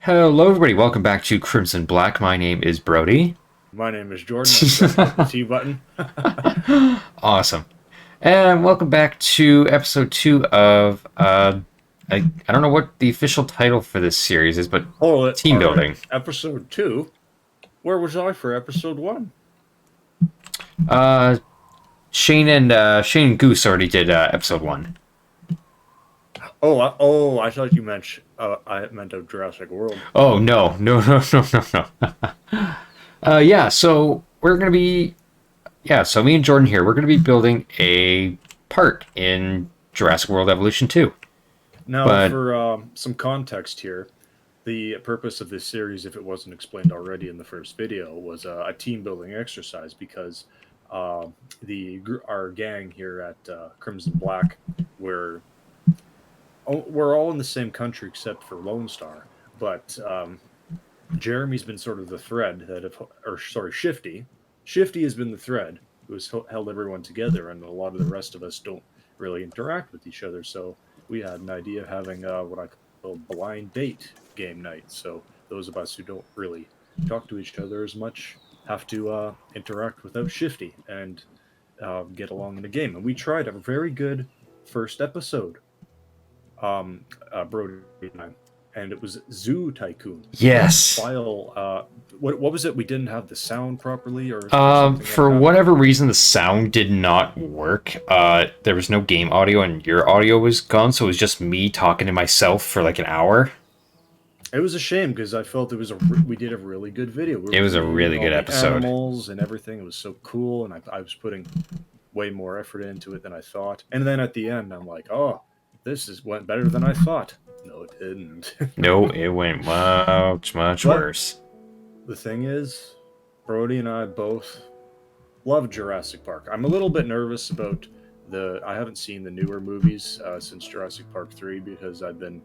Hello, everybody. Welcome back to Crimson Black. My name is Brody. My name is Jordan. The T button. Awesome. And welcome back to episode 2 of, I don't know what the official title for this series is, but Hold it. team All right. building. Episode 2? Where was I for episode 1? Shane and Goose already did episode 1. I thought you meant I meant of Jurassic World. Oh, no. Yeah, so we're going to be... Yeah, so me and Jordan here, we're going to be building a park in Jurassic World Evolution 2. Now, for some context here, the purpose of this series, if it wasn't explained already in the first video, was a team-building exercise because our gang here at Crimson Black, we're all in the same country except for Lone Star, but Jeremy's been sort of the thread Shifty. Shifty has been the thread who has held everyone together, and a lot of the rest of us don't really interact with each other. So we had an idea of having what I call blind date game night. So those of us who don't really talk to each other as much have to interact without Shifty and get along in a game. And we tried a very good first episode, Brody and I. And it was Zoo Tycoon. Yes. What was it? We didn't have the sound properly, or for whatever reason, the sound did not work. There was no game audio, and your audio was gone, so it was just me talking to myself for like an hour. It was a shame because I felt we did a really good video. It was a really good episode. Animals and everything. It was so cool, and I was putting way more effort into it than I thought. And then at the end, I'm like, oh, went better than I thought. No, it didn't. No, it went much worse. The thing is, Brody and I both love Jurassic Park. I'm a little bit nervous about I haven't seen the newer movies since Jurassic Park 3 because I've been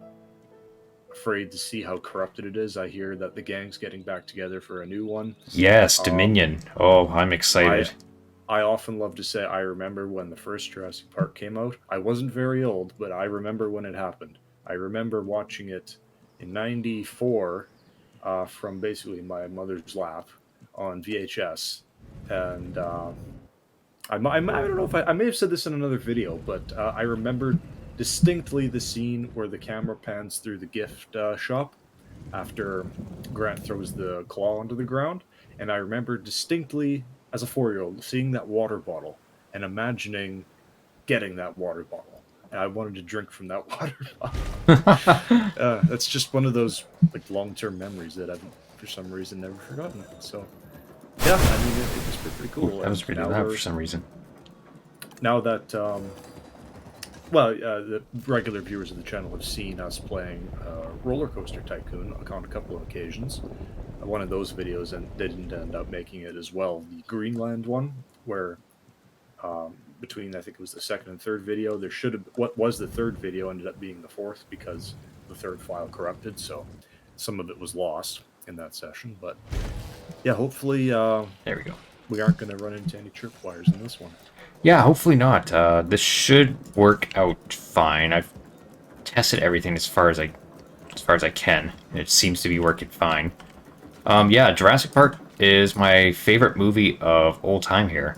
afraid to see how corrupted it is. I hear that the gang's getting back together for a new one. Yes, Dominion. Oh, I'm excited. I often love to say I remember when the first Jurassic Park came out. I wasn't very old, but I remember when it happened. I remember watching it in '94 from basically my mother's lap on VHS. And I don't know if I may have said this in another video, but I remember distinctly the scene where the camera pans through the gift shop after Grant throws the claw onto the ground. And I remember distinctly, as a 4-year-old, seeing that water bottle and imagining getting that water bottle. And I wanted to drink from that water bottle. That's just one of those long-term memories that I've, for some reason, never forgotten. So, yeah, I mean, it was pretty cool. That was pretty loud for some reason. Now that, the regular viewers of the channel have seen us playing Roller Coaster Tycoon on a couple of occasions. One of those videos didn't end up making it as well. The Greenland one, where between, I think it was the second and third video, what was the third video ended up being the fourth because the third file corrupted, so some of it was lost in that session. But yeah, hopefully there we go. We aren't going to run into any tripwires in this one. Yeah, hopefully not. This should work out fine. I've tested everything as far as I can. It seems to be working fine. Yeah, Jurassic Park is my favorite movie of all time here.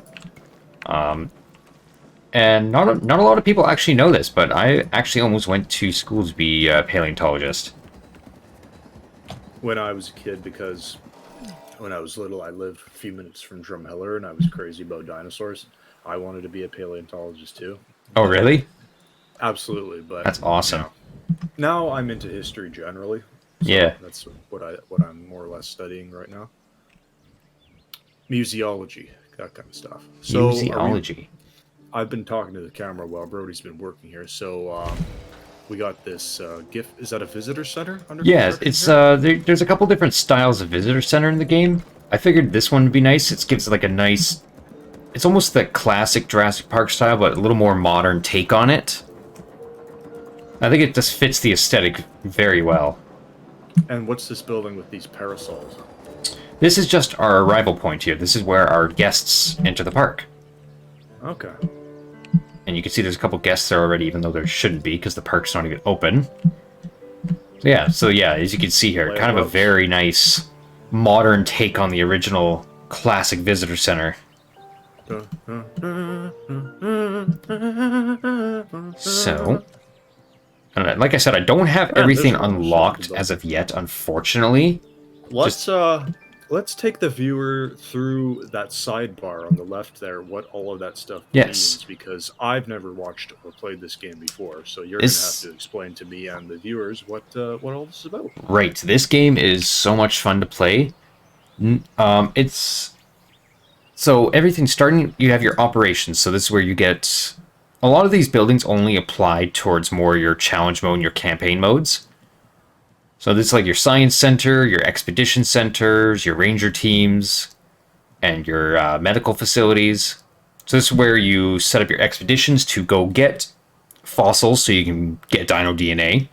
And not a lot of people actually know this, but I actually almost went to school to be a paleontologist. When I was a kid, because when I was little, I lived a few minutes from Drumheller, and I was crazy about dinosaurs. I wanted to be a paleontologist too. Oh, really? Absolutely, but that's awesome. Now I'm into history generally. So yeah, that's what I'm more or less studying right now. Museology, that kind of stuff. So museology. I've been talking to the camera while Brody's been working here. So we got this gift. Is that a visitor center? Yeah, it's there's a couple different styles of visitor center in the game. I figured this one would be nice. It gives like a nice. It's almost the classic Jurassic Park style, but a little more modern take on it. I think it just fits the aesthetic very well. And what's this building with these parasols? This is just our arrival point here. This is where our guests enter the park. Okay. And you can see there's a couple guests there already, even though there shouldn't be, because the park's not even open. Yeah, so yeah, as you can see here, kind of a very nice modern take on the original classic visitor center. So, and like I said, I don't have everything unlocked as of yet, unfortunately. Let's take the viewer through that sidebar on the left there, what all of that stuff Yes. means, because I've never watched or played this game before, so you're going to have to explain to me and the viewers what all this is about. Right, this game is so much fun to play. It's... So everything starting, you have your operations, so this is where you get... A lot of these buildings only apply towards more your challenge mode and your campaign modes. So this is like your science center, your expedition centers, your ranger teams, and your medical facilities. So this is where you set up your expeditions to go get fossils so you can get dino DNA.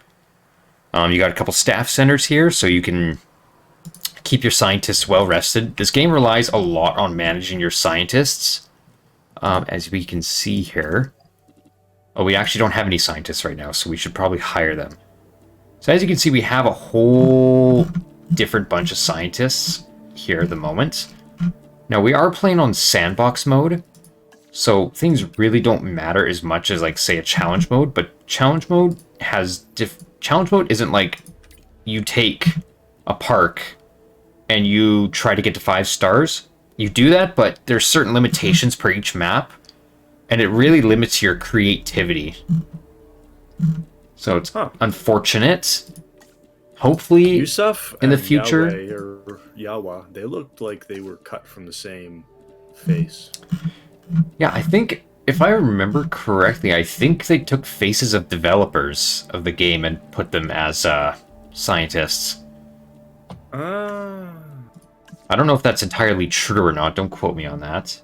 You got a couple staff centers here so you can keep your scientists well rested. This game relies a lot on managing your scientists, as we can see here. Oh, we actually don't have any scientists right now, so we should probably hire them. So as you can see, we have a whole different bunch of scientists here at the moment. Now, we are playing on sandbox mode, so things really don't matter as much as, like, say, a challenge mode, but challenge mode has... Challenge mode isn't like you take a park and you try to get to 5 stars. You do that, but there's certain limitations per each map, and it really limits your creativity. So it's unfortunate. Hopefully, Yusuf in the future... or Yawa, they looked like they were cut from the same face. Yeah, I think, if I remember correctly, I think they took faces of developers of the game and put them as scientists. I don't know if that's entirely true or not. Don't quote me on that.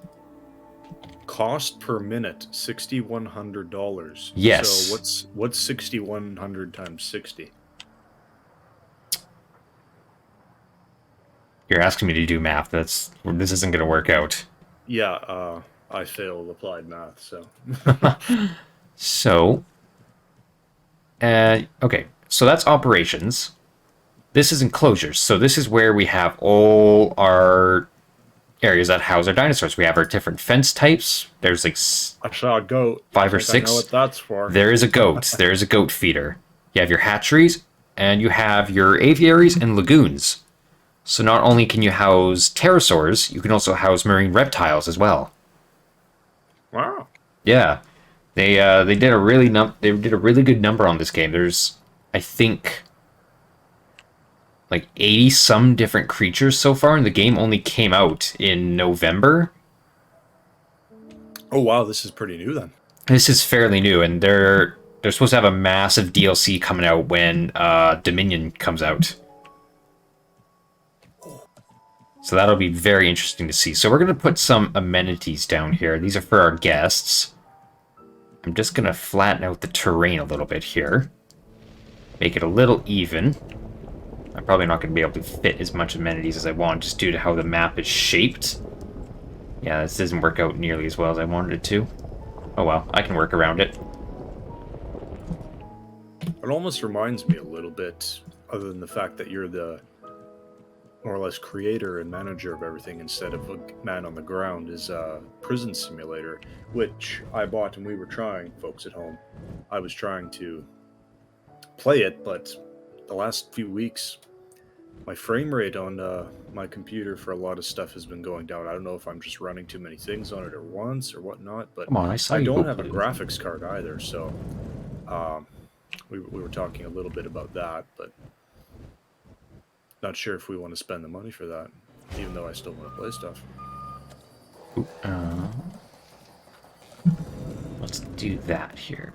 Cost per minute, $6,100. Yes. So what's 6,100 times 60? You're asking me to do math. This isn't going to work out. Yeah, I failed applied math, so. So, okay, so that's operations. This is enclosures. So this is where we have all our areas that house our dinosaurs. We have our different fence types. There's like I saw a goat. 5 or 6. I know what that's for. There is a goat. There is a goat feeder. You have your hatcheries, and you have your aviaries and lagoons. So not only can you house pterosaurs, you can also house marine reptiles as well. Wow. Yeah, they did a really good number on this game. There's, I think, like 80 some different creatures so far, and the game only came out in November. Oh wow, this is pretty new then. This is fairly new, and they're supposed to have a massive DLC coming out when Dominion comes out. So that'll be very interesting to see. So we're going to put some amenities down here. These are for our guests. I'm just going to flatten out the terrain a little bit here. Make it a little even. I'm probably not going to be able to fit as much amenities as I want just due to how the map is shaped. Yeah, this doesn't work out nearly as well as I wanted it to. Oh well, I can work around it. It almost reminds me a little bit, other than the fact that you're the more or less creator and manager of everything instead of a man on the ground, is a prison simulator, which I bought and we were trying, folks at home. I was trying to play it, but the last few weeks, my frame rate on my computer for a lot of stuff has been going down. I don't know if I'm just running too many things on it at once or whatnot, but Come on, I don't have a graphics card either, so we were talking a little bit about that, but not sure if we want to spend the money for that, even though I still want to play stuff. Let's do that here.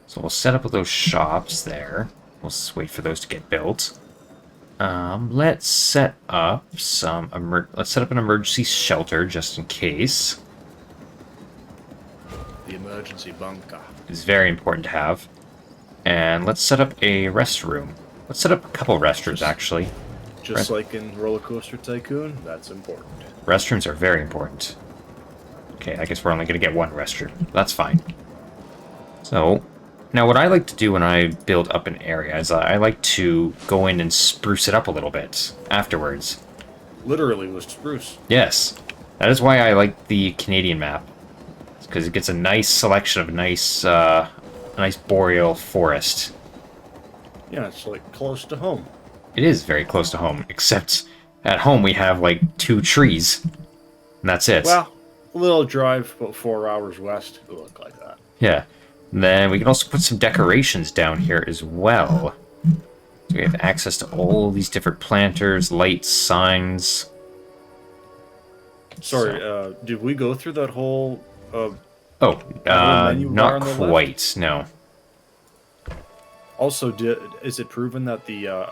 So we'll set up those shops there. We'll just wait for those to get built. Let's set up let's set up an emergency shelter just in case. The emergency bunker. It's very important to have. And let's set up a restroom. Let's set up a couple restrooms, actually. Just like in Roller Coaster Tycoon, that's important. Restrooms are very important. Okay, I guess we're only going to get one restroom. That's fine. So, Now, what I like to do when I build up an area is I like to go in and spruce it up a little bit afterwards. Literally with spruce. Yes, that is why I like the Canadian map, because it gets a nice selection of a nice boreal forest. Yeah, it's like close to home. It is very close to home, except at home we have like 2 trees, and that's it. Well, a little drive about 4 hours west to look like that. Yeah. And then we can also put some decorations down here as well. So we have access to all these different planters, lights, signs. Sorry, did we go through that whole menu bar not on the quite, no. Also, is it proven that the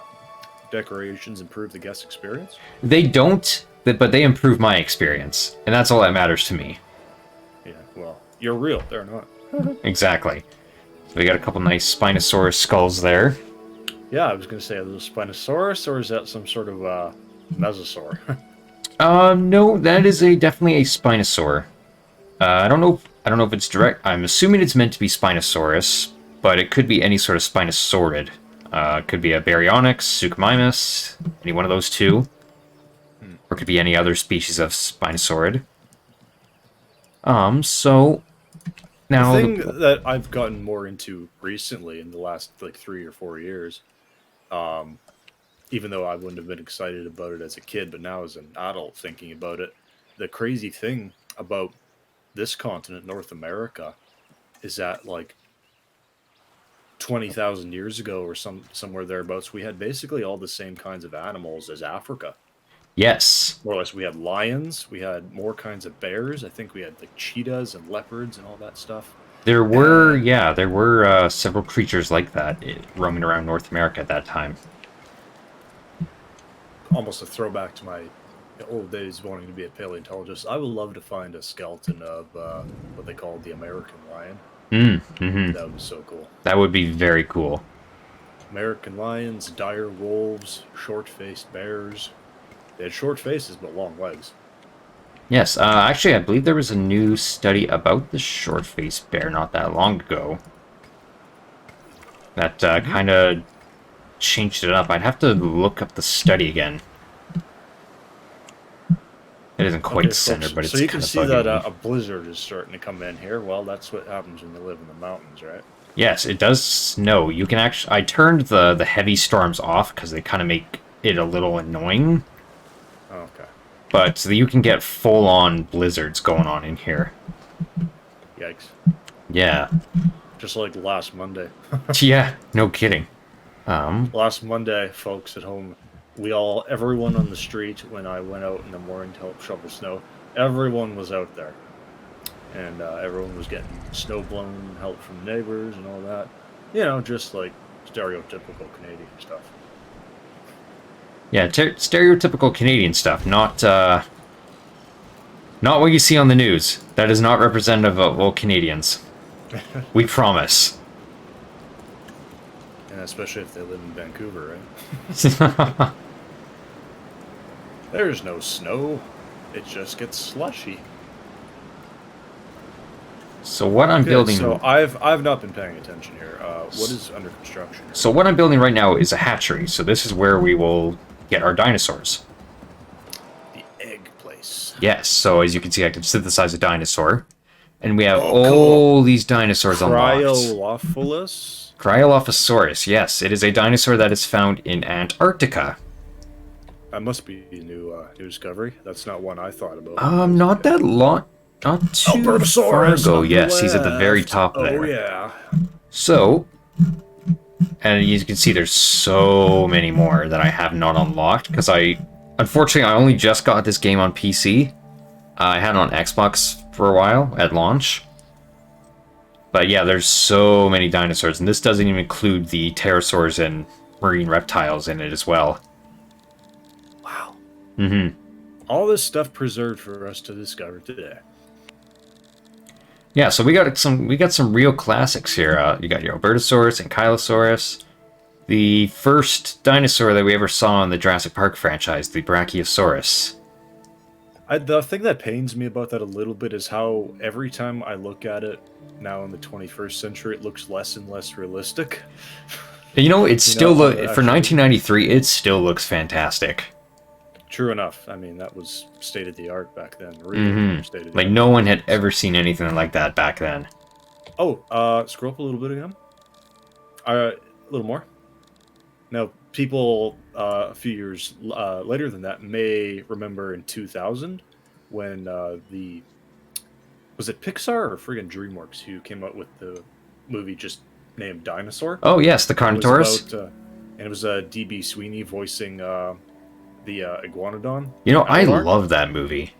decorations improve the guest experience? They don't, but they improve my experience, and that's all that matters to me. Yeah, well, you're real. They're not. Exactly. So we got a couple nice Spinosaurus skulls there. Yeah, I was going to say, are those Spinosaurus, or is that some sort of mesosaur? No, that is definitely a Spinosaur. I don't know if it's direct. I'm assuming it's meant to be Spinosaurus, but it could be any sort of Spinosaurid. It could be a Baryonyx, Suchomimus, any one of those two. Or it could be any other species of Spinosaurid. So now the thing that I've gotten more into recently in the last like 3 or 4 years, even though I wouldn't have been excited about it as a kid, but now as an adult thinking about it, the crazy thing about this continent, North America, is that like 20,000 years ago or somewhere thereabouts, we had basically all the same kinds of animals as Africa. yes. More or less, we had lions, we had more kinds of bears. I think we had like cheetahs and leopards and all that stuff. There were several creatures like that roaming around North America at that time. Almost a throwback to my old days wanting to be a paleontologist. I would love to find a skeleton of what they call the American lion. That would be so cool. That would be very cool. American lions, dire wolves, short-faced bears. They had short faces but long legs. Yes, actually, I believe there was a new study about the short-faced bear not that long ago. That kind of changed it up. I'd have to look up the study again. It isn't quite centered, but it's so you can see bugging that me. a blizzard is starting to come in here. Well, that's what happens when you live in the mountains, right? Yes, it does snow. You can actually... I turned the heavy storms off because they kind of make it a little annoying. Oh, okay. But you can get full-on blizzards going on in here. Yikes. Yeah. Just like last Monday. Yeah, no kidding. Last Monday, folks at home, everyone on the street, when I went out in the morning to help shovel snow, everyone was out there. And everyone was getting snow blown, help from neighbors and all that. You know, just like stereotypical Canadian stuff. Yeah, stereotypical Canadian stuff, not what you see on the news. That is not representative of all Canadians. We promise. And especially if they live in Vancouver, right? There's no snow. It just gets slushy. So what I'm building... So I've not been paying attention here. What is under construction here? So what I'm building right now is a hatchery. So this is where we will get our dinosaurs. The egg place. Yes, so as you can see, I can synthesize a dinosaur. And we have all these dinosaurs unlocked. Cryolophilis? Cryolophosaurus, yes. It is a dinosaur that is found in Antarctica. That must be a new discovery. That's not one I thought about. Not that long... Not too far ago. Yes, he's at the very top there. Oh, yeah. So... And as you can see, there's so many more that I have not unlocked, because unfortunately, I only just got this game on PC. I had it on Xbox for a while, at launch. But yeah, there's so many dinosaurs, and this doesn't even include the pterosaurs and marine reptiles in it as well. Wow. Mm-hmm. All this stuff preserved for us to discover today. Yeah, so we got some real classics here. You got your Edmontosaurus and Ankylosaurus. The first dinosaur that we ever saw in the Jurassic Park franchise, the Brachiosaurus. The thing that pains me about that a little bit is how every time I look at it now in the 21st century, it looks less and less realistic. You know, it's still how for 1993. It still looks fantastic. True enough. I mean, that was state of the art back then. Really state of the Like art. no one had ever seen anything like that back then. Oh, scroll up a little bit again. A little more. Now, people a few years later than that may remember in 2000 when was it Pixar or friggin' DreamWorks who came out with the movie just named Dinosaur? Oh yes, the Carnotaurus. And it was D.B. Sweeney voicing the Iguanodon. You know, I Avatar. love that movie.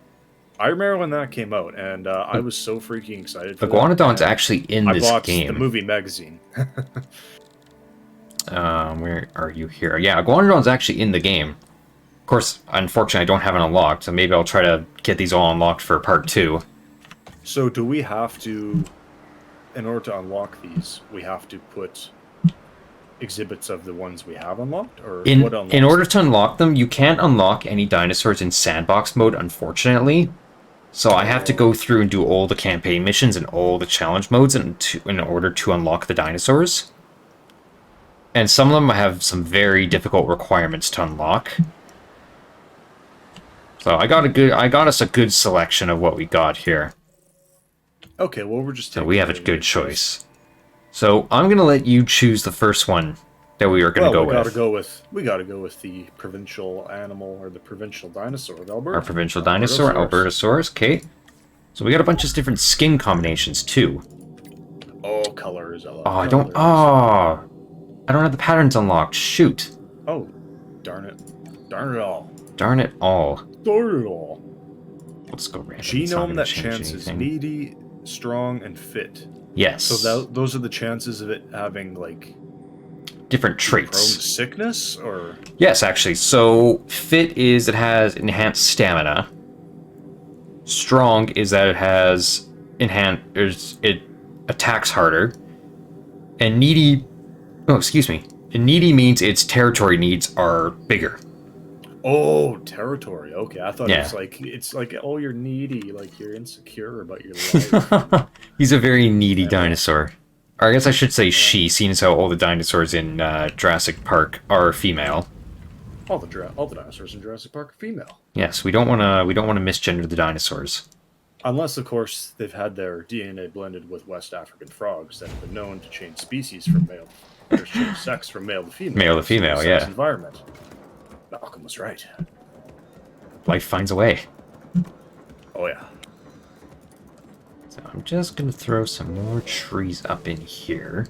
I remember when that came out, and I was so freaking excited for Iguanodon's that. actually in I this bought game. the movie magazine. Where are you here? Yeah, Iguanodon's actually in the game. Of course, unfortunately, I don't have it unlocked, so maybe I'll try to get these all unlocked for part 2. So do we have to, in order to unlock these, we have to put exhibits of the ones we have unlocked? Or what unlocks in order to unlock them, you can't unlock any dinosaurs in sandbox mode, unfortunately. So I have to go through and do all the campaign missions and all the challenge modes in order to unlock the dinosaurs. And some of them have some very difficult requirements to unlock. So I got us a good selection of what we got here. Okay, well we're just So we have a good choice. So I'm gonna let you choose the first one that we are gonna go with. We gotta go with the provincial animal or the provincial dinosaur of Alberta. Our provincial dinosaur, Albertosaurus. Okay. So we got a bunch of different skin combinations too. Oh, colors. I love Oh, colors. I don't have the patterns unlocked. Shoot. Oh, darn it. Darn it all. Darn it all. Darn it all. Let's go random. It's not Genome gonna that change chances anything. needy, strong, and fit. Yes. So those are the chances of it having, like, different prone to traits. sickness, or? Yes, actually. So fit is it has enhanced stamina. Strong is that it has it attacks harder. And needy, oh, excuse me. And needy means its territory needs are bigger. Oh, territory. Okay, I thought Yeah. it's like, oh, you're needy, like you're insecure about your life. He's a very needy dinosaur. Or I guess I should say she, seeing as how all the dinosaurs in Jurassic Park are female. all the dinosaurs in Jurassic Park are female. Yes, we don't want to misgender the dinosaurs. Unless, of course, they've had their DNA blended with West African frogs that have been known to change species from male, or change sex from male to female. Male to female, in a yeah. sex environment. Malcolm was right. Life finds a way. Oh yeah. So I'm just going to throw some more trees up in here.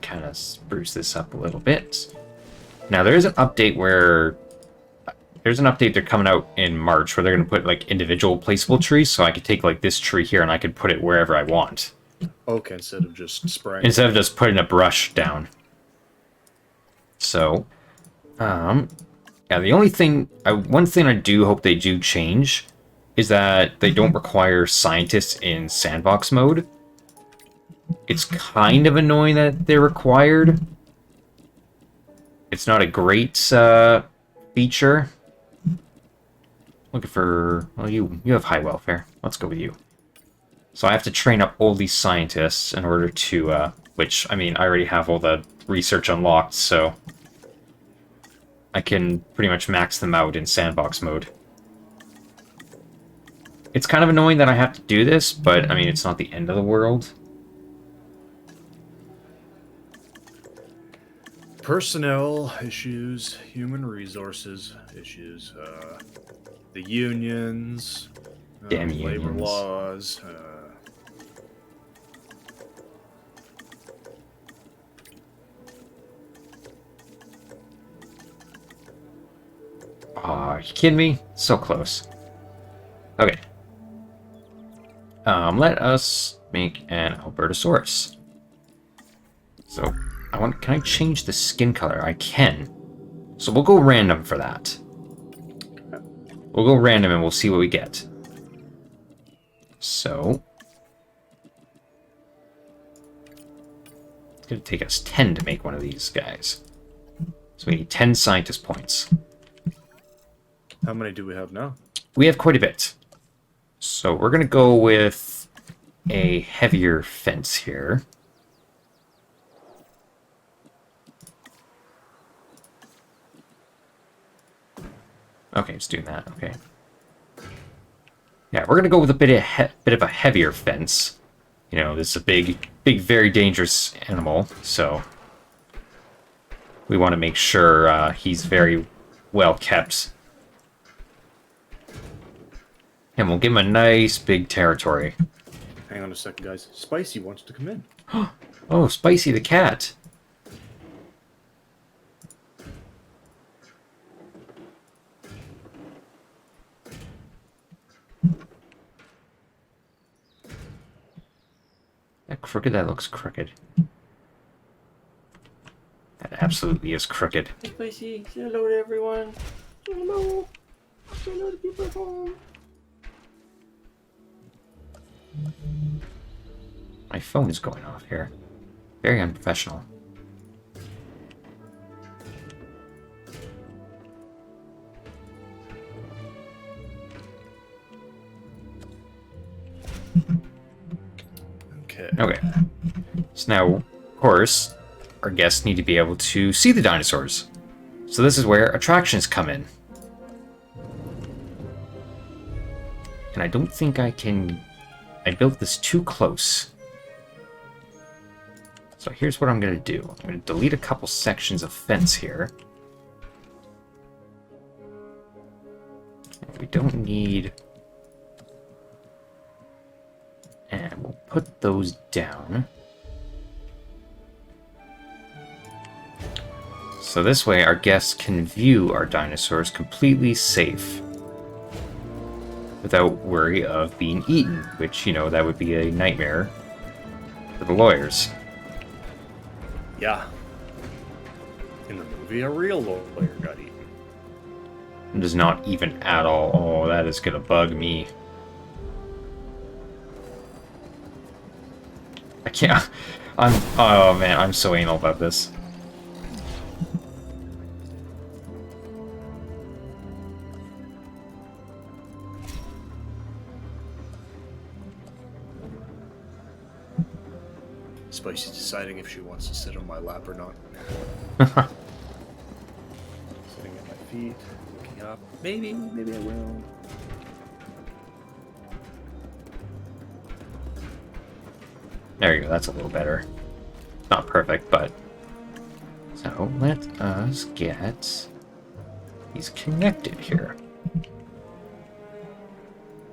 Kind of spruce this up a little bit. Now there is an update they're coming out in March where they're going to put like individual placeable trees, so I could take like this tree here and I could put it wherever I want. Okay, instead of just spraying. Instead of just putting a brush down. So, yeah, the only thing, one thing I do hope they do change is that they don't require scientists in sandbox mode. It's kind of annoying that they're required. It's not a great feature. Looking for, well, you have high welfare. Let's go with you. So I have to train up all these scientists in order to, which, I mean, I already have all the research unlocked, so I can pretty much max them out in sandbox mode. It's kind of annoying that I have to do this, but, I mean, it's not the end of the world. Personnel issues, human resources issues, the unions, Damn labor unions. laws. Aw, are you kidding me? So close. Okay. Let us make an Albertosaurus. So, can I change the skin color? I can. So we'll go random for that. We'll go random and we'll see what we get. So, it's going to take us 10 to make one of these guys. So we need 10 scientist points. How many do we have now? We have quite a bit. So we're going to go with a heavier fence here. Okay, it's doing that. Okay. Yeah, we're going to go with a bit of a heavier fence. You know, this is a big, very dangerous animal, so we want to make sure he's very well kept. And we'll give him a nice big territory. Hang on a second, guys. Spicy wants to come in. Oh, Spicy the cat. That crooked? That looks crooked. That absolutely is crooked. Hey, Spicy, say hello to everyone. Say hello. Say hello to people at home. My phone is going off here. Very unprofessional. Okay. So now, of course, our guests need to be able to see the dinosaurs. So this is where attractions come in. And I don't think I can... I built this too close. So here's what I'm going to do. I'm going to delete a couple sections of fence here. We don't need... And we'll put those down. So this way our guests can view our dinosaurs completely safe. Without worry of being eaten, which, you know, that would be a nightmare for the lawyers. Yeah. In the movie, a real lawyer got eaten. It is not even at all. Oh, that is gonna bug me. I can't. Oh man, I'm so anal about this. Spicy's deciding if she wants to sit on my lap or not. Sitting at my feet, looking up. Maybe I will. There you go, that's a little better. Not perfect, but... So, let us get... He's connected here.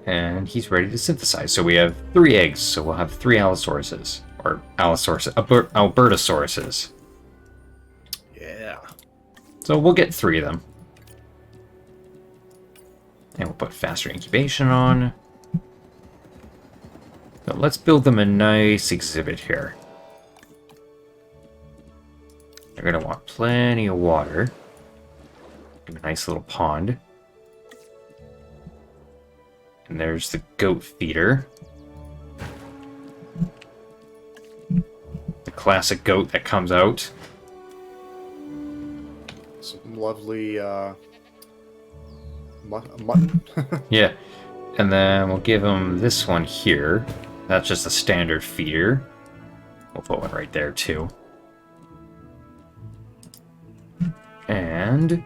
And he's ready to synthesize. So we have 3 eggs, so we'll have 3 Allosauruses. Or Albertosauruses. Yeah. So we'll get 3 of them. And we'll put faster incubation on. So let's build them a nice exhibit here. They're going to want plenty of water. A nice little pond. And there's the goat feeder. The classic goat that comes out. Some lovely mutton. Yeah. And then we'll give him this one here. That's just a standard feeder. We'll put one right there too. And, you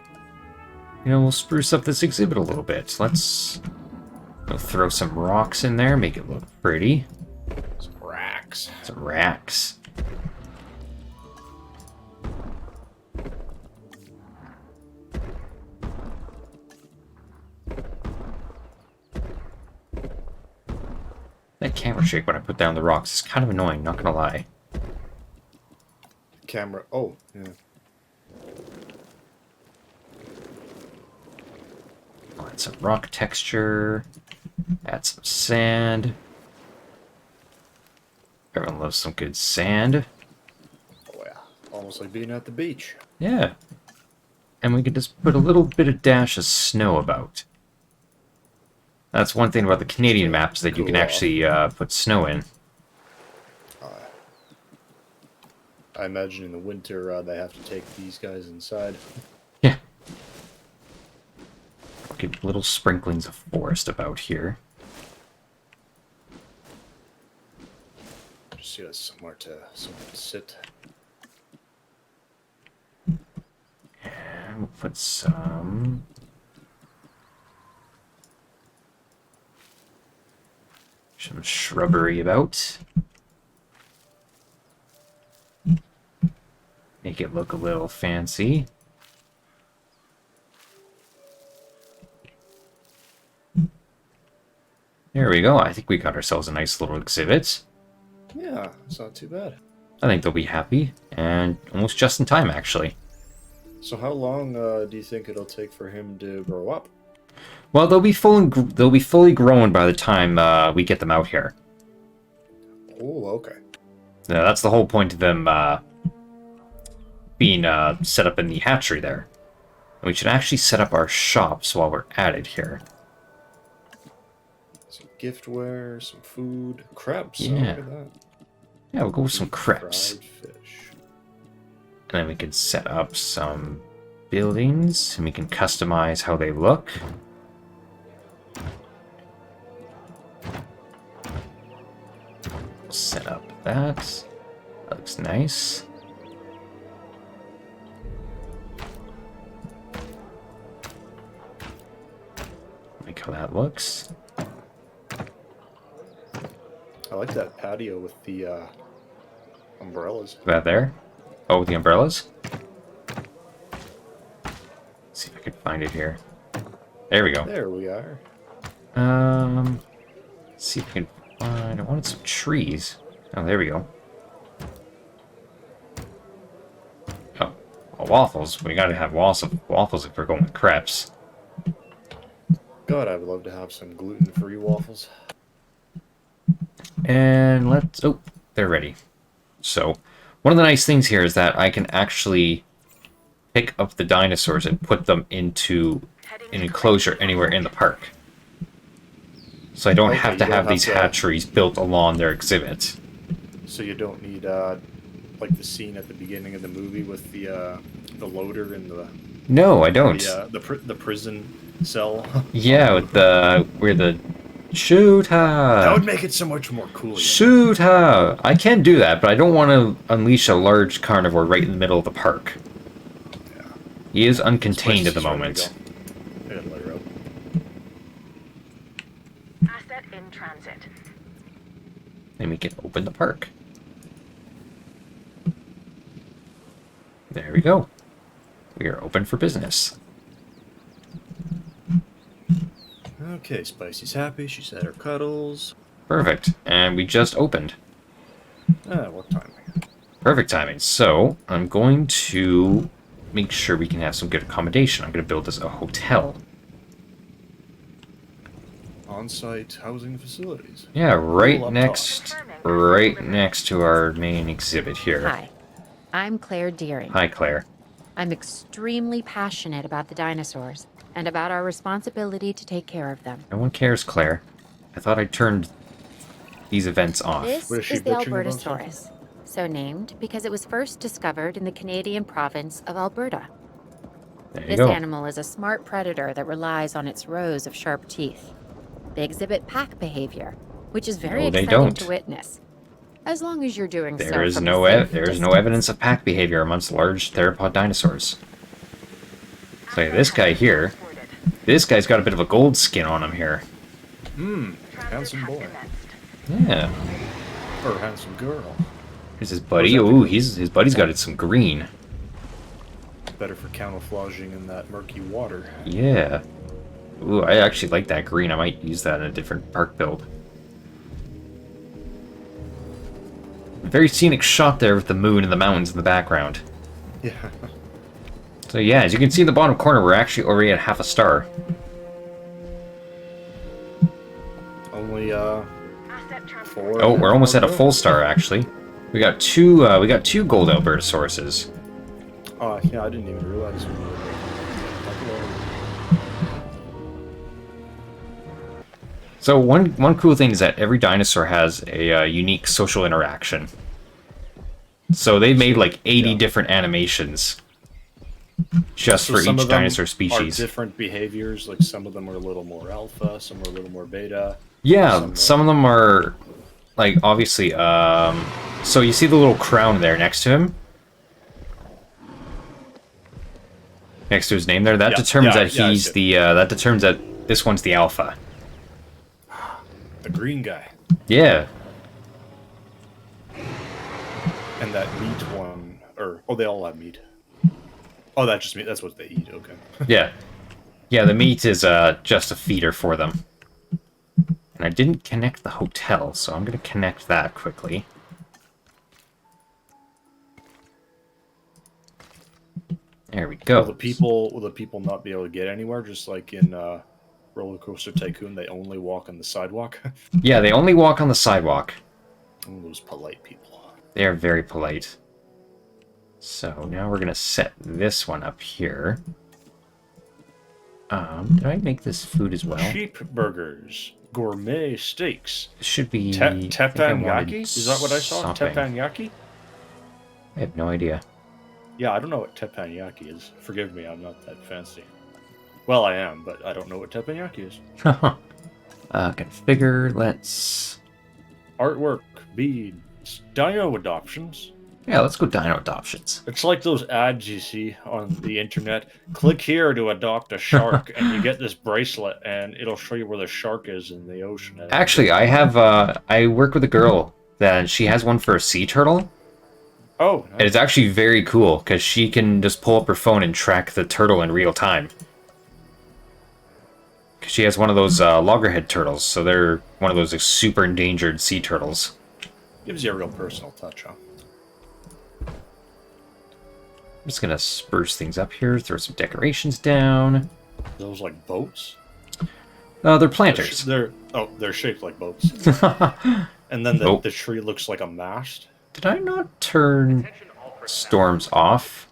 know, we'll spruce up this exhibit a little bit. We'll throw some rocks in there, make it look pretty. Some racks. Some racks. That camera shake when I put down the rocks is kind of annoying, not gonna lie. Camera. Oh, yeah. Add some rock texture. Add some sand. Everyone loves some good sand. Oh yeah. Almost like being at the beach. Yeah. And we could just put a little bit of dash of snow about. That's one thing about the Canadian maps, that you can actually put snow in. I imagine in the winter they have to take these guys inside. Yeah. get little sprinklings of forest about here. Just see us somewhere to sit. And we'll put some... shrubbery about. Make it look a little fancy. There we go. I think we got ourselves a nice little exhibit. Yeah, it's not too bad. I think they'll be happy, and almost just in time, actually. So how long do you think it'll take for him to grow up? Well, they'll be fully grown by the time we get them out here. Oh, okay. Now, that's the whole point of them being set up in the hatchery there. And we should actually set up our shops while we're at it here. Some giftware, some food, crabs. Yeah. Oh, look at that. Yeah, we'll go with some crepes. Fried fish. And then we can set up some buildings, and we can customize how they look. Set up that. That looks nice. Like how that looks. I like that patio with the umbrellas. That there. Oh, with the umbrellas. Let's see if I can find it here. There we go. There we are. Let's see if we can find... I wanted some trees. Oh, there we go. Oh, well, waffles. We gotta have waffles if we're going with crepes. God, I would love to have some gluten-free waffles. And let's... Oh, they're ready. So, one of the nice things here is that I can actually pick up the dinosaurs and put them into an enclosure anywhere in the park. So I don't Okay, have to you don't have have these to- hatcheries built along their exhibit. So you don't need like the scene at the beginning of the movie with the loader in the No, I don't. the prison cell. Yeah, with where the shoot That her, would make it so much more cool. shoot her. I can do that, but I don't want to unleash a large carnivore right in the middle of the park. Yeah. He is uncontained This at the place is ready moment. to go. I gotta let her out. Asset in transit. And we can open the park. There we go. We are open for business. Okay, Spicy's happy. She's had her cuddles. Perfect. And we just opened. What time? Perfect timing. So, I'm going to make sure we can have some good accommodation. I'm going to build this a hotel. On-site housing facilities. Yeah, right Cool up next to our main exhibit here. Hi, I'm Claire Deering. Hi, Claire. I'm extremely passionate about the dinosaurs and about our responsibility to take care of them. No one cares, Claire. I thought I turned these events off. This What is she is the bitching about Albertosaurus, so named because it was first discovered in the Canadian province of Alberta. There you This go. animal is a smart predator that relies on its rows of sharp teeth. They exhibit pack behavior, which is very No, they exciting don't. to witness. As long as you're doing so There is from no a safe there is no distance. evidence of pack behavior amongst large theropod dinosaurs. So yeah, this guy here, this guy's got a bit of a gold skin on him here. Handsome boy. Yeah. Or handsome girl. Here's his buddy. Ooh, his buddy's got some green. Better for camouflaging in that murky water. Yeah. Ooh, I actually like that green. I might use that in a different park build. Very scenic shot there with the moon and the mountains in the background. Yeah. So yeah, as you can see in the bottom corner, we're actually already at half a star. Only Asset transfer. 4. Oh, we're almost at a full star actually. We got two gold Albertosauruses. Oh, yeah, I didn't even realize we were So one cool thing is that every dinosaur has a unique social interaction. So they've made like 80 Yeah. different animations. just So for some each of them dinosaur are species. different behaviors. Like some of them are a little more alpha, some are a little more beta. Yeah, some of them are, like, obviously, so you see the little crown there next to him? Next to his name there? That determines that I he's see. that determines that this one's the alpha. The green guy. Yeah. And that meat one, or they all have meat. Oh, that's just meat. That's what they eat. Okay. Yeah. Yeah, the meat is just a feeder for them. And I didn't connect the hotel, so I'm going to connect that quickly. There we go. Will the people not be able to get anywhere? Just like in Roller Coaster Tycoon, they only walk on the sidewalk. Yeah, they only walk on the sidewalk. Oh, those polite people. They are very polite. So now we're going to set this one up here. Did I make this food as well? Cheap burgers, gourmet steaks. It should be... Teppanyaki? Is that what I saw? Something. Teppanyaki? I have no idea. Yeah, I don't know what teppanyaki is. Forgive me, I'm not that fancy. Well, I am, but I don't know what teppanyaki is. Configure, let's... Artwork, beads, dino adoptions. Yeah, let's go dino adoptions. It's like those ads you see on the internet. Click here to adopt a shark, and you get this bracelet, and it'll show you where the shark is in the ocean. Actually, I have, I work with a girl that she has one for a sea turtle. Oh, nice. And it's actually very cool, because she can just pull up her phone and track the turtle in real time. Because she has one of those loggerhead turtles, so they're one of those like, super endangered sea turtles. Gives you a real personal touch, huh? I'm just gonna spruce things up here, throw some decorations down. Those like boats? They're planters. They're shaped like boats. And then the tree looks like a mast. Did I not turn storms off?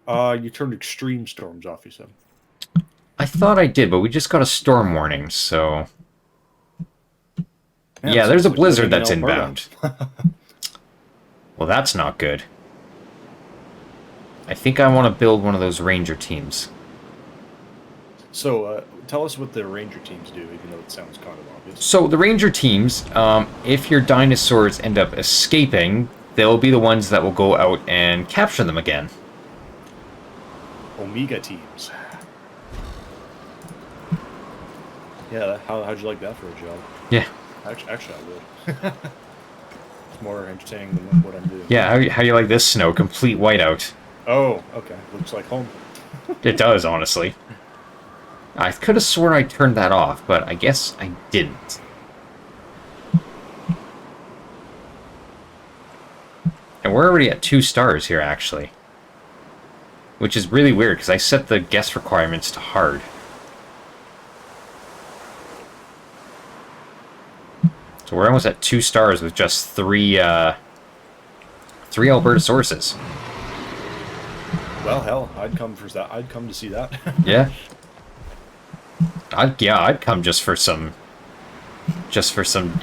You turned extreme storms off, you said. I thought I did, but we just got a storm warning, so... Yeah, there's a blizzard that's inbound. Well, that's not good. I think I want to build one of those ranger teams. So, tell us what the ranger teams do, even though it sounds kind of obvious. So, the ranger teams, if your dinosaurs end up escaping, they'll be the ones that will go out and capture them again. Omega teams. Yeah, how'd you like that for a job? Yeah. Actually I would. It's more entertaining than what I'm doing. Yeah, how you like this snow? Complete whiteout. Oh, okay. Looks like home. It does, honestly. I could have sworn I turned that off, but I guess I didn't. And we're already at 2 stars here, actually. Which is really weird, because I set the guest requirements to hard. So we're almost at 2 stars with just 3 Albertosauruses. Well, hell, I'd come for that. I'd come to see that. Yeah. I'd come just for some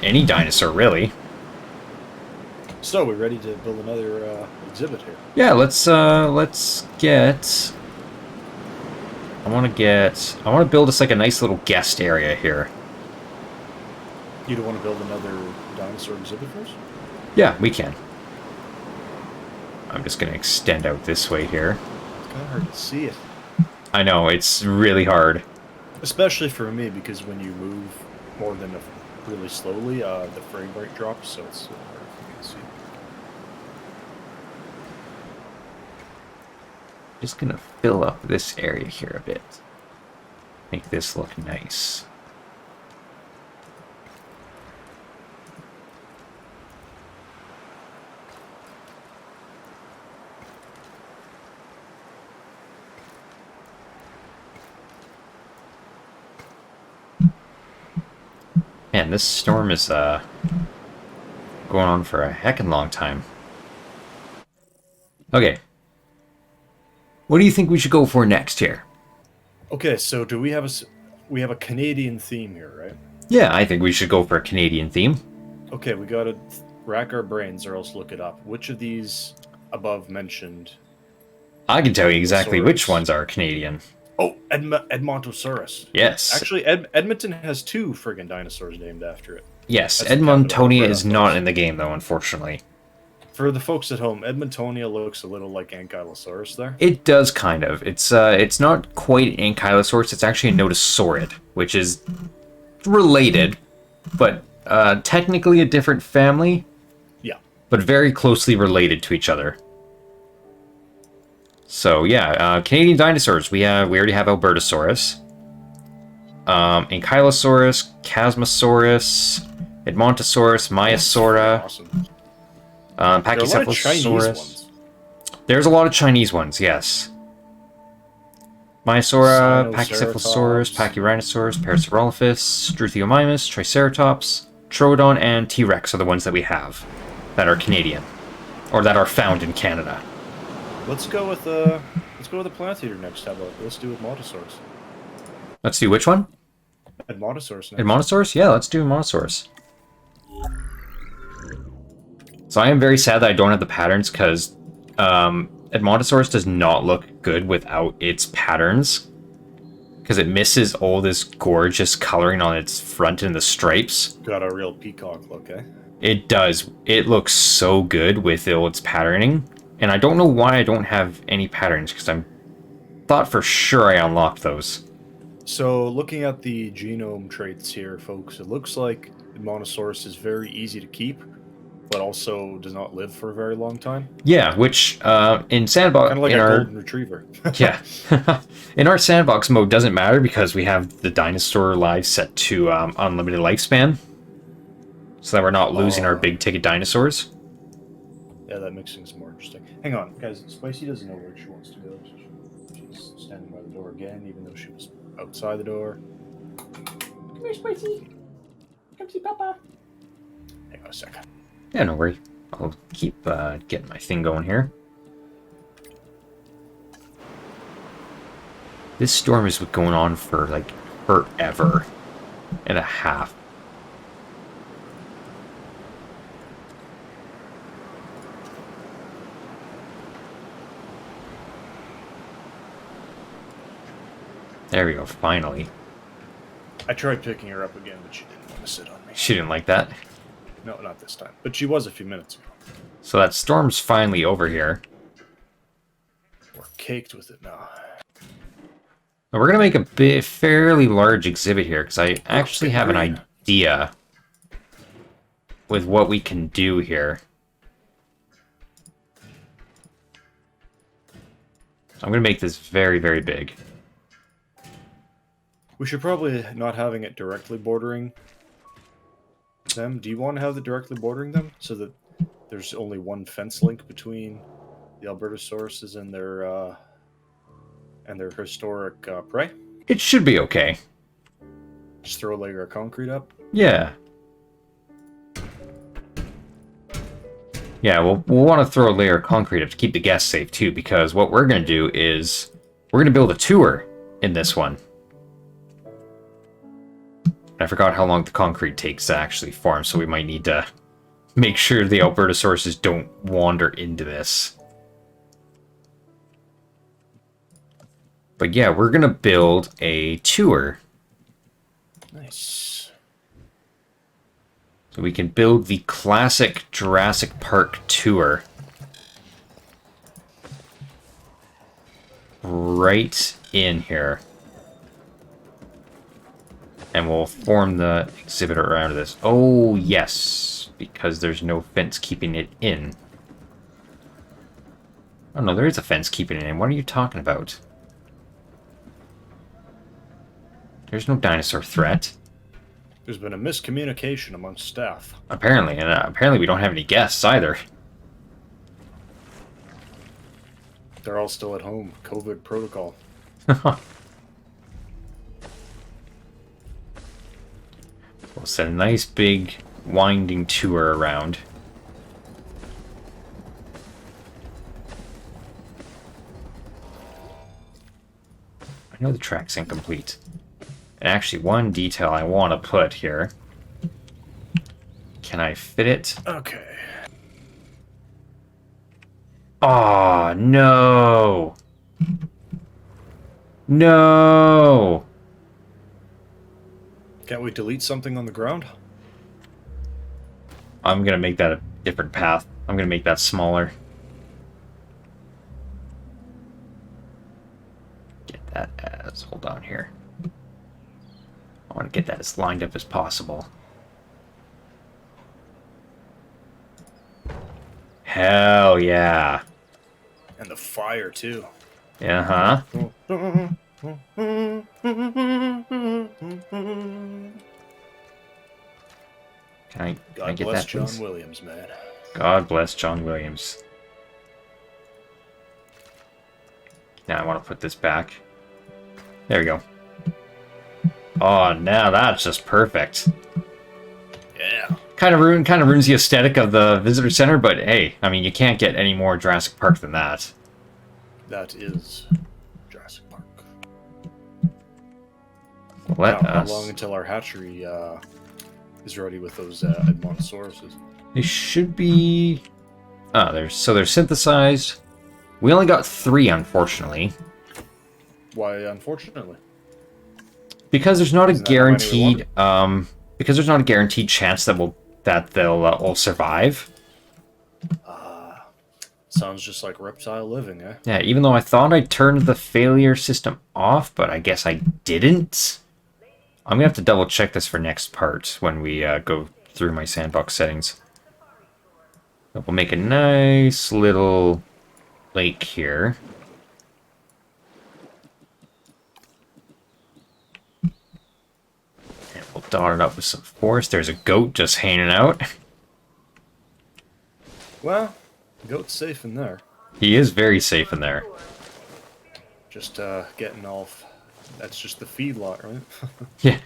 any dinosaur, really. So, we're ready to build another exhibit here. Yeah, let's get... I want to build us like a nice little guest area here. You don't want to build another dinosaur exhibit for us? Yeah, we can. I'm just going to extend out this way here. It's kind of hard to see it. I know, it's really hard. Especially for me, because when you move more than really slowly, the frame rate drops, so it's hard for me to see. Just going to fill up this area here a bit. Make this look nice. Man, this storm is going on for a heckin' long time. Okay. What do you think we should go for next here? Okay, so do we have a Canadian theme here, right? Yeah, I think we should go for a Canadian theme. Okay, we gotta rack our brains or else look it up. Which of these above mentioned I can tell you exactly which Saurus. ones are Canadian. Oh, Edmontosaurus. Yes. Actually, Edmonton has 2 friggin' dinosaurs named after it. Yes, That's in Canada, Edmontonia right is off not those. in the game, though, unfortunately. For the folks at home, Edmontonia looks a little like Ankylosaurus there. It does kind of. It's not quite an Ankylosaurus. It's actually a Notosaurid, which is related, but technically a different family, Yeah. but very closely related to each other. So yeah, Canadian dinosaurs. We already have Albertosaurus, Ankylosaurus, Chasmosaurus, Edmontosaurus, Maiasaura, Awesome. There are a lot of Chinese Pachycephalosaurus. ones. There's a lot of Chinese ones, yes. Maiasaura, Pachycephalosaurus, Sinoceratops. Pachyrhinosaurus, Parasaurolophus, Struthiomimus, Triceratops, Troodon, and T-Rex are the ones that we have that are Canadian, or that are found in Canada. Let's go with the Plant Eater next. How about let's do Edmontosaurus. Let's do which one? Edmontosaurus next. Edmontosaurus? Yeah, let's do Edmontosaurus. So I am very sad that I don't have the patterns, because Edmontosaurus does not look good without its patterns. Because it misses all this gorgeous coloring on its front and the stripes. Got a real peacock look, eh? It does. It looks so good with all its patterning. And I don't know why I don't have any patterns, because I thought for sure I unlocked those. So, looking at the genome traits here, folks, it looks like Edmontosaurus is very easy to keep, but also does not live for a very long time. Yeah, which in sandbox, Kind of like in a our golden retriever. yeah, in our sandbox mode doesn't matter because we have the dinosaur lives set to unlimited lifespan, so that we're not losing our big ticket dinosaurs. Yeah, that makes things more interesting. Hang on, guys. Spicy doesn't know where she wants to go. She's standing by the door again, even though she was outside the door. Come here, Spicy. Come see Papa. Hang on a second. Yeah, no worry. I'll keep getting my thing going here. This storm is going on for like forever and a half. There we go, finally. I tried picking her up again, but she didn't want to sit on me. She didn't like that. No, not this time. But she was a few minutes ago. So that storm's finally over here. We're caked with it now. Now we're going to make a fairly large exhibit here, because I actually have an idea with what we can do here. I'm going to make this very, very big. We should probably not having it directly bordering them. Do you want to have it directly bordering them so that there's only one fence link between the Albertosauruses and their historic prey? It should be okay. Just throw a layer of concrete up. Yeah. Yeah, we'll want to throw a layer of concrete up to keep the guests safe too, because what we're going to do is we're going to build a tour in this one. I forgot how long the concrete takes to actually form, so we might need to make sure the Albertosauruses don't wander into this. But yeah, we're going to build a tour. Nice. So we can build the classic Jurassic Park tour. Right in here. And we'll form the exhibit around this. Oh, yes. Because there's no fence keeping it in. Oh, no, there is a fence keeping it in. What are you talking about? There's no dinosaur threat. There's been a miscommunication amongst staff. Apparently. And apparently we don't have any guests either. They're all still at home. COVID protocol. We'll set a nice big winding tour around. I know the track's incomplete. And actually, one detail I want to put here. Can I fit it? Okay. Oh, no. No. Can't we delete something on the ground? I'm going to make that a different path. I'm going to make that smaller. Get that as... Hold on here. I want to get that as lined up as possible. Hell yeah. And the fire, too. Uh-huh. Can I God get bless that, John please? Williams, man. God bless John Williams. Now I want to put this back. There we go. Oh, now that's just perfect. Yeah. Kind of ruins the aesthetic of the visitor center, but hey, I mean, you can't get any more Jurassic Park than that. That is Jurassic Park. Let How us. long until our hatchery is ready with those Edmontosauruses? They should be. Oh, they're synthesized. We only got 3, unfortunately, Why, unfortunately? because there's not a Isn't that how many we guaranteed. Because there's not a guaranteed chance that they'll all survive. Sounds just like reptile living, eh? Yeah, even though I thought I turned the failure system off, but I guess I didn't. I'm gonna have to double check this for next part when we go through my sandbox settings. But we'll make a nice little lake here. And we'll dot it up with some forest. There's a goat just hanging out. Well, the goat's safe in there. He is very safe in there. Just getting off. That's just the feedlot, right? Yeah.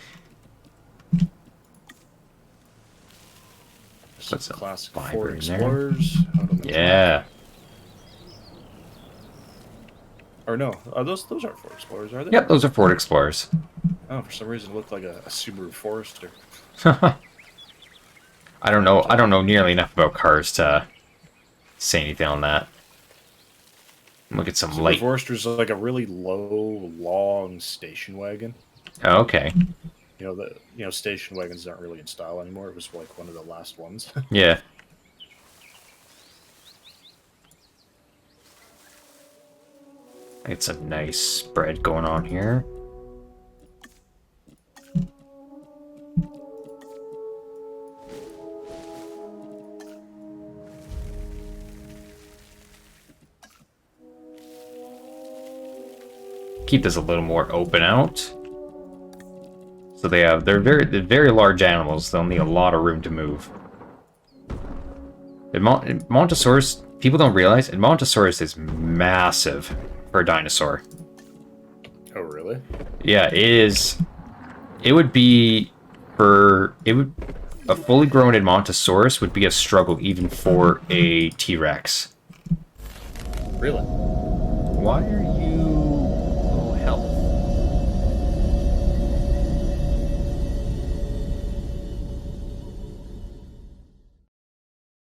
Just Put some some classic fiber Ford in Explorers. Out on the track. Yeah. Or no, those aren't Ford Explorers, are they? Yep, those are Ford Explorers. Oh, for some reason it looked like a Subaru Forester. I don't know nearly enough about cars to say anything on that. Look at some Subaru light. Forester's like a really low, long station wagon. Oh, okay. You know, station wagons aren't really in style anymore. It was like one of the last ones. Yeah. It's a nice spread going on here. Keep this a little more open out. So they're very large animals. They'll need a lot of room to move. Edmontosaurus, people don't realize, Edmontosaurus is massive for a dinosaur. Oh, really? Yeah, it is. A fully grown Edmontosaurus would be a struggle even for a T-Rex. Really? Why are you low health?